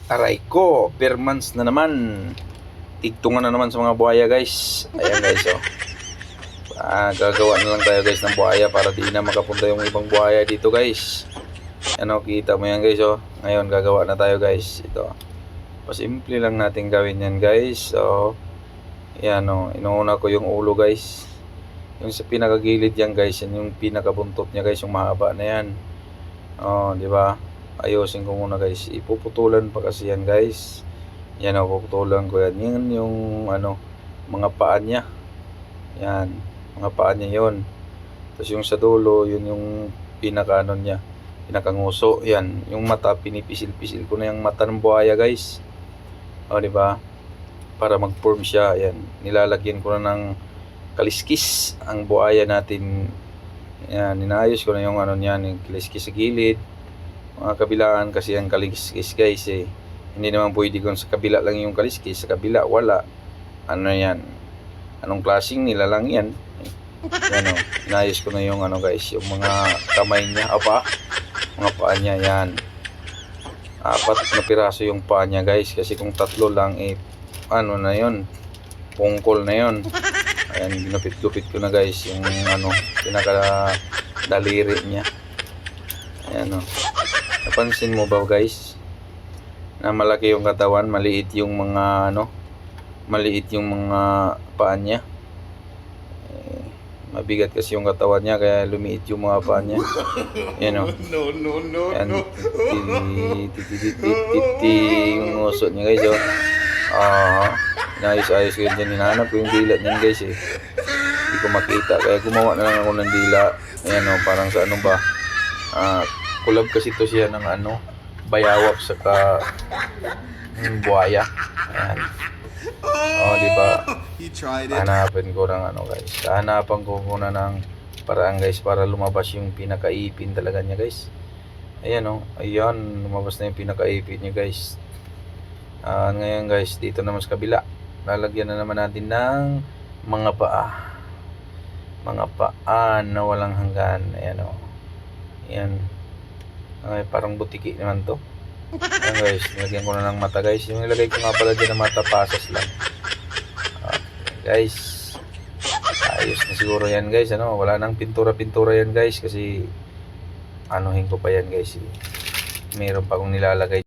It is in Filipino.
Aray ko, per months na naman. Tigtungan na naman sa mga buhaya guys. Ayan guys oh. Gagawa na lang tayo guys ng buhaya para di na makapunta yung ibang buhaya dito guys. Ano, kita mo yan guys oh. Ngayon gagawa na tayo guys. Ito. Pasimple lang natin gawin yan guys. So, yan oh. Inuuna ko yung ulo guys. Yung sa pinakagilid yan guys. Yan yung pinakabuntot niya guys. Yung mahaba na yan. Oh, di ba? Ayusin ko muna guys. Ipuputulan pa kasi yan guys. Yan o, puputulan ko yan. Yan yung ano, mga paa niya. Yan, mga paa niya yun. Tapos yung sa dulo, yun yung pinaka-ano niya, pinakanguso. Yan, yung mata, pinipisil-pisil ko na yung mata ng buhaya guys. O, di ba? Para mag-form siya. Yan, nilalagyan ko na ng kaliskis ang buhaya natin. Yan, inaayos ko na yung ano niyan, yung kaliskis sa gilid. Mga kabilaan kasi ang kaliskis guys eh. Hindi naman pwede kung sa kabila lang yung kaliskis, sa kabila wala. Ano yan? Anong klaseng nila lang yan? Yan o, inayos ko na yung ano guys, yung mga kamay niya, mga paa niya, yan. 4 na piraso yung paa niya guys, kasi kung 3 lang eh, ano na yun, pungkol na yun. Ayan, ginupit-gupit ko na guys, yung ano, pinaka daliri niya. Ayan o. Napansin mo ba guys na malaki yung katawan, maliit yung mga ano, maliit yung mga paa niya. Mabigat kasi yung katawan niya kaya lumiit yung mga paa niya. Yan o. Yan, yung usot niya guys o. Inayos-ayos ko yun dyan. Hinahanap ko yung dila niyan guys eh. Hindi ko makita kaya gumawa na lang ako ng dila. Ayan o, parang sa ano ba, kulab kasi to siya ng ano, bayawak saka buhaya. Ayan. Di ba? Hanapin ko ng ano guys. Hanapan ko muna ng paraan guys para lumabas yung pinakaipin talaga niya guys. Ayan o. Ayan, lumabas na yung pinakaipin niya guys. Ngayon guys, dito naman sa kabila. Lalagyan na naman natin ng mga paa. Mga paa na walang hanggan. Ayan o. Ayan. Ay, parang butiki naman to. Ayan guys, nilagyan ko na ng mata guys. Yung nilagay ko nga pala dyan ng mata, pasas lang. Okay, guys, ayos na siguro yan guys. Ano, wala nang pintura-pintura yan guys. Kasi anuhin ko pa yan guys. Meron pa akong nilalagay.